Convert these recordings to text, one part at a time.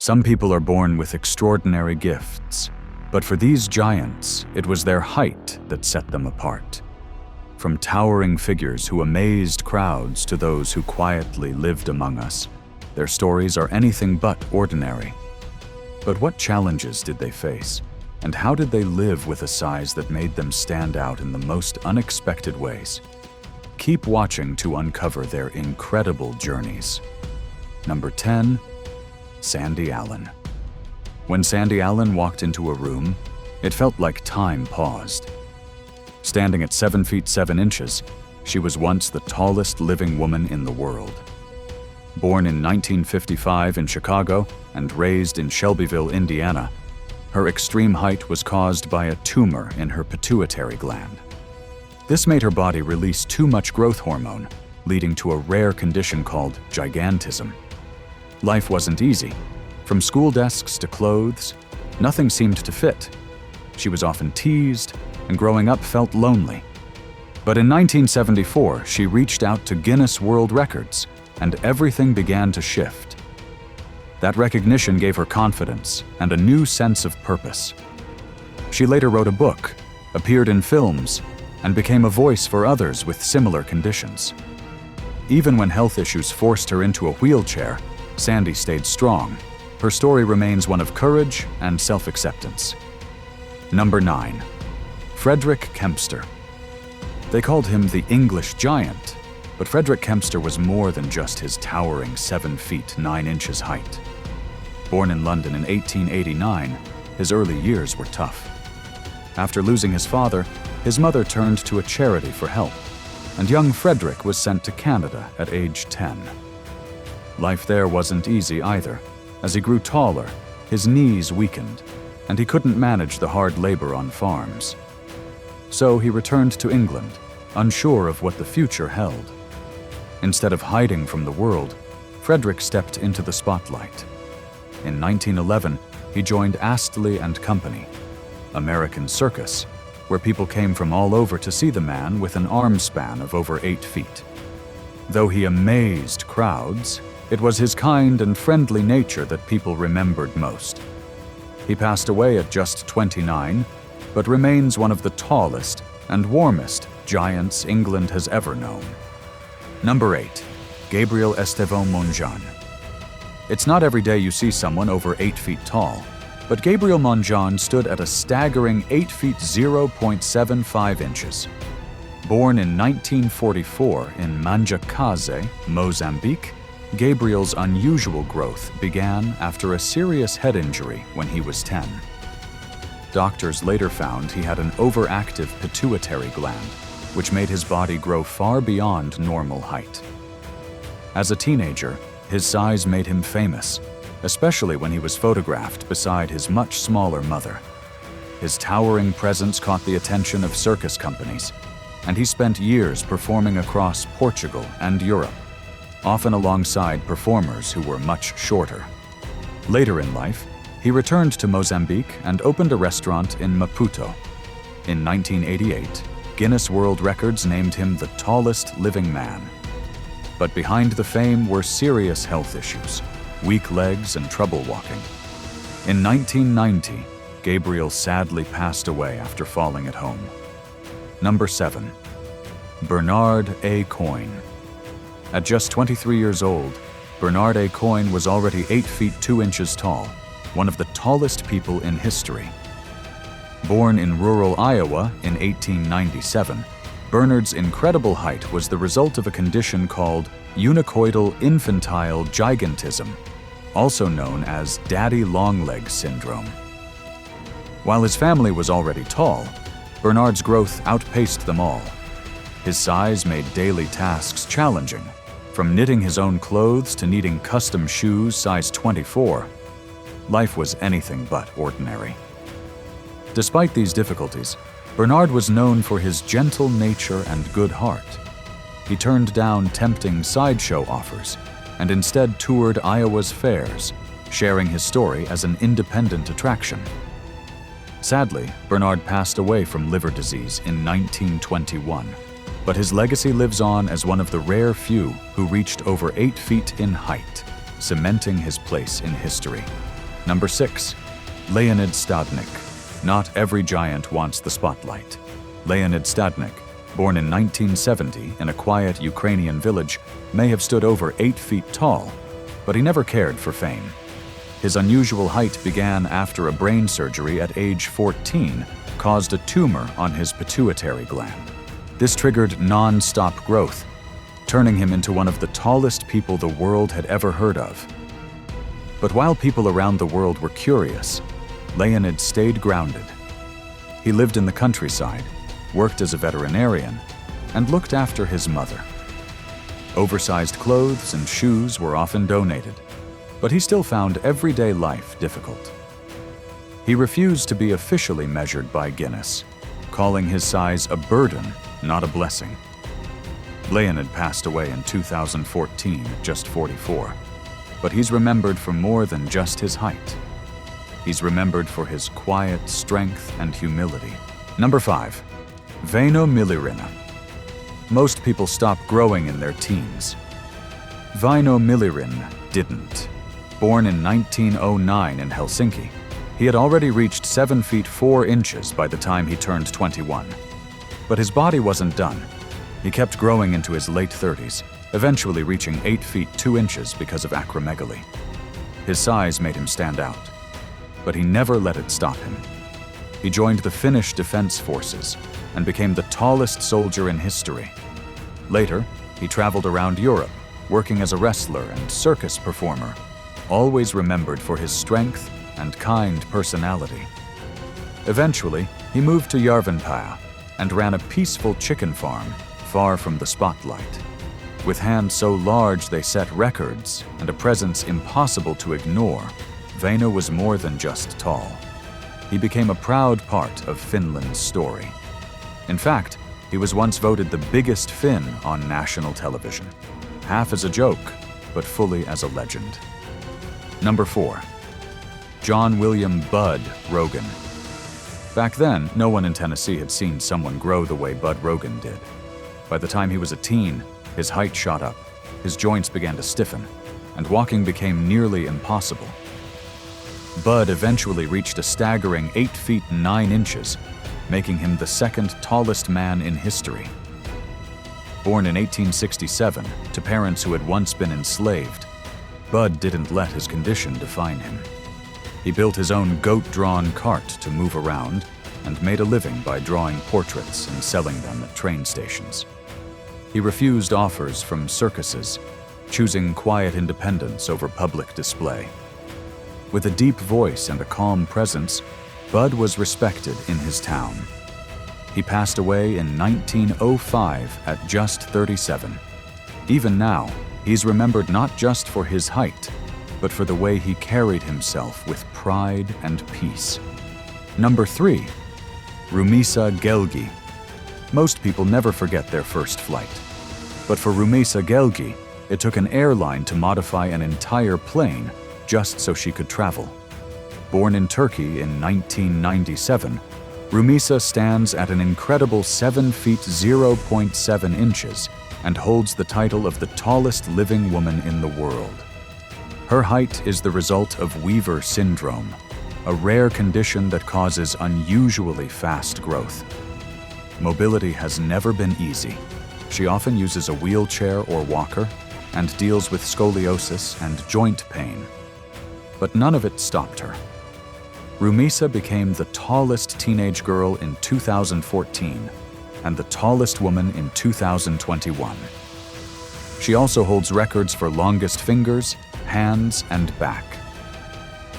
Some people are born with extraordinary gifts, but for these giants, it was their height that set them apart. From towering figures who amazed crowds to those who quietly lived among us, their stories are anything but ordinary. But what challenges did they face, and how did they live with a size that made them stand out in the most unexpected ways? Keep watching to uncover their incredible journeys. Number 10. Sandy Allen. When Sandy Allen walked into a room, it felt like time paused. Standing at 7 feet 7 inches, she was once the tallest living woman in the world. Born in 1955 in Chicago and raised in Shelbyville, Indiana, her extreme height was caused by a tumor in her pituitary gland. This made her body release too much growth hormone, leading to a rare condition called gigantism. Life wasn't easy. From school desks to clothes, nothing seemed to fit. She was often teased, and growing up felt lonely. But in 1974, she reached out to Guinness World Records, and everything began to shift. That recognition gave her confidence and a new sense of purpose. She later wrote a book, appeared in films, and became a voice for others with similar conditions. Even when health issues forced her into a wheelchair, Sandy stayed strong. Her story remains one of courage and self-acceptance. Number 9. Frederick Kempster. They called him the English Giant, but Frederick Kempster was more than just his towering 7 feet 9 inches height. Born in London in 1889, his early years were tough. After losing his father, his mother turned to a charity for help, and young Frederick was sent to Canada at age 10. Life there wasn't easy either. As he grew taller, his knees weakened, and he couldn't manage the hard labor on farms. So he returned to England, unsure of what the future held. Instead of hiding from the world, Frederick stepped into the spotlight. In 1911, he joined Astley and Company, American circus, where people came from all over to see the man with an arm span of over 8 feet. Though he amazed crowds, it was his kind and friendly nature that people remembered most. He passed away at just 29, but remains one of the tallest and warmest giants England has ever known. Number 8. Gabriel Estêvão Monjane. It's not every day you see someone over 8 feet tall, but Gabriel Monjane stood at a staggering 8 feet 0.75 inches. Born in 1944 in Manjakaze, Mozambique, Gabriel's unusual growth began after a serious head injury when he was 10. Doctors later found he had an overactive pituitary gland, which made his body grow far beyond normal height. As a teenager, his size made him famous, especially when he was photographed beside his much smaller mother. His towering presence caught the attention of circus companies, and he spent years performing across Portugal and Europe, often alongside performers who were much shorter. Later in life, he returned to Mozambique and opened a restaurant in Maputo. In 1988, Guinness World Records named him the tallest living man. But behind the fame were serious health issues, weak legs and trouble walking. In 1990, Gabriel sadly passed away after falling at home. Number 7. Bernard A. Coyne. At just 23 years old, Bernard A. Coyne was already 8 feet 2 inches tall, one of the tallest people in history. Born in rural Iowa in 1897, Bernard's incredible height was the result of a condition called unicoidal infantile gigantism, also known as daddy longleg syndrome. While his family was already tall, Bernard's growth outpaced them all. His size made daily tasks challenging, from knitting his own clothes to needing custom shoes size 24. Life was anything but ordinary. Despite these difficulties, Bernard was known for his gentle nature and good heart. He turned down tempting sideshow offers and instead toured Iowa's fairs, sharing his story as an independent attraction. Sadly, Bernard passed away from liver disease in 1921, but his legacy lives on as one of the rare few who reached over 8 feet in height, cementing his place in history. Number 6. Leonid Stadnyk. Not every giant wants the spotlight. Leonid Stadnyk, born in 1970 in a quiet Ukrainian village, may have stood over 8 feet tall, but he never cared for fame. His unusual height began after a brain surgery at age 14 caused a tumor on his pituitary gland. This triggered non-stop growth, turning him into one of the tallest people the world had ever heard of. But while people around the world were curious, Leonid stayed grounded. He lived in the countryside, worked as a veterinarian, and looked after his mother. Oversized clothes and shoes were often donated, but he still found everyday life difficult. He refused to be officially measured by Guinness, calling his size a burden, not a blessing. Leonid passed away in 2014 at just 44, but he's remembered for more than just his height. He's remembered for his quiet strength and humility. Number 5. Väinö Myllyrinne. Most people stop growing in their teens. Väinö Myllyrinne didn't. Born in 1909 in Helsinki, he had already reached 7 feet 4 inches by the time he turned 21. But his body wasn't done. He kept growing into his late 30s, eventually reaching 8 feet 2 inches because of acromegaly. His size made him stand out, but he never let it stop him. He joined the Finnish Defense Forces and became the tallest soldier in history. Later, he traveled around Europe, working as a wrestler and circus performer, always remembered for his strength and kind personality. Eventually, he moved to Järvenpää and ran a peaceful chicken farm far from the spotlight. With hands so large they set records and a presence impossible to ignore, Väinö was more than just tall. He became a proud part of Finland's story. In fact, he was once voted the biggest Finn on national television. Half as a joke, but fully as a legend. Number 4. John William Bud Rogan. Back then, no one in Tennessee had seen someone grow the way Bud Rogan did. By the time he was a teen, his height shot up, his joints began to stiffen, and walking became nearly impossible. Bud eventually reached a staggering 8 feet 9 inches, making him the second tallest man in history. Born in 1867 to parents who had once been enslaved, Bud didn't let his condition define him. He built his own goat-drawn cart to move around and made a living by drawing portraits and selling them at train stations. He refused offers from circuses, choosing quiet independence over public display. With a deep voice and a calm presence, Bud was respected in his town. He passed away in 1905 at just 37. Even now, he's remembered not just for his height, but for the way he carried himself with pride and peace. Number 3. Rumeysa Gelgi. Most people never forget their first flight. But for Rumeysa Gelgi, it took an airline to modify an entire plane just so she could travel. Born in Turkey in 1997, Rumeysa stands at an incredible 7 feet 0.7 inches and holds the title of the tallest living woman in the world. Her height is the result of Weaver syndrome, a rare condition that causes unusually fast growth. Mobility has never been easy. She often uses a wheelchair or walker and deals with scoliosis and joint pain. But none of it stopped her. Rumeysa became the tallest teenage girl in 2014 and the tallest woman in 2021. She also holds records for longest fingers, hands, and back.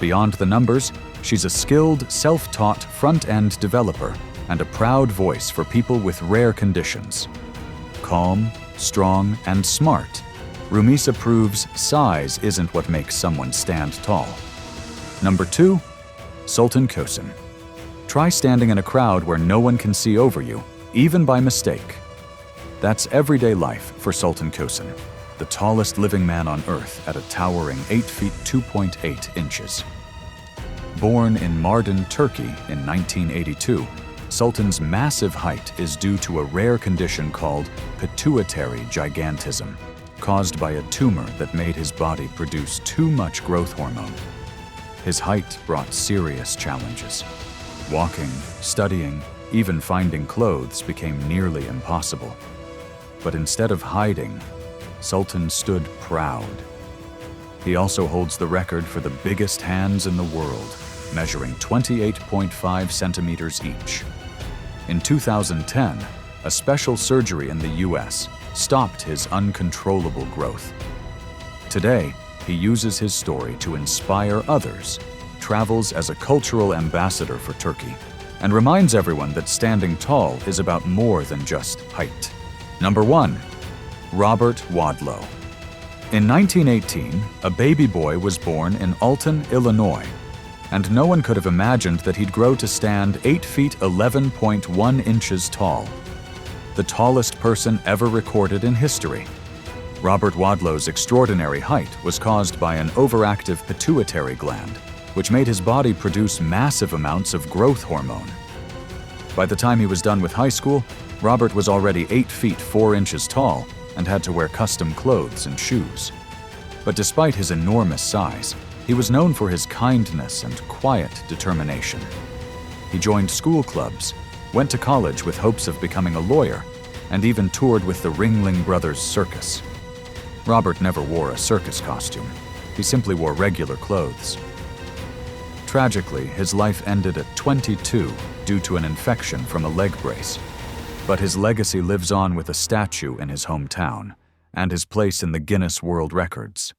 Beyond the numbers, she's a skilled, self-taught front-end developer and a proud voice for people with rare conditions. Calm, strong, and smart, Rumeysa proves size isn't what makes someone stand tall. Number 2. Sultan Kösen. Try standing in a crowd where no one can see over you, even by mistake. That's everyday life for Sultan Kösen, the tallest living man on Earth at a towering 8 feet 2.8 inches. Born in Mardin, Turkey in 1982, Sultan's massive height is due to a rare condition called pituitary gigantism, caused by a tumor that made his body produce too much growth hormone. His height brought serious challenges. Walking, studying, even finding clothes became nearly impossible. But instead of hiding, Sultan stood proud. He also holds the record for the biggest hands in the world, measuring 28.5 centimeters each. In 2010, a special surgery in the US stopped his uncontrollable growth. Today, he uses his story to inspire others, travels as a cultural ambassador for Turkey, and reminds everyone that standing tall is about more than just height. Number 1. Robert Wadlow. In 1918, a baby boy was born in Alton, Illinois, and no one could have imagined that he'd grow to stand 8 feet 11.1 inches tall, the tallest person ever recorded in history. Robert Wadlow's extraordinary height was caused by an overactive pituitary gland, which made his body produce massive amounts of growth hormone. By the time he was done with high school, Robert was already 8 feet 4 inches tall and had to wear custom clothes and shoes. But despite his enormous size, he was known for his kindness and quiet determination. He joined school clubs, went to college with hopes of becoming a lawyer, and even toured with the Ringling Brothers Circus. Robert never wore a circus costume. He simply wore regular clothes. Tragically, his life ended at 22 due to an infection from a leg brace. But his legacy lives on with a statue in his hometown and his place in the Guinness World Records.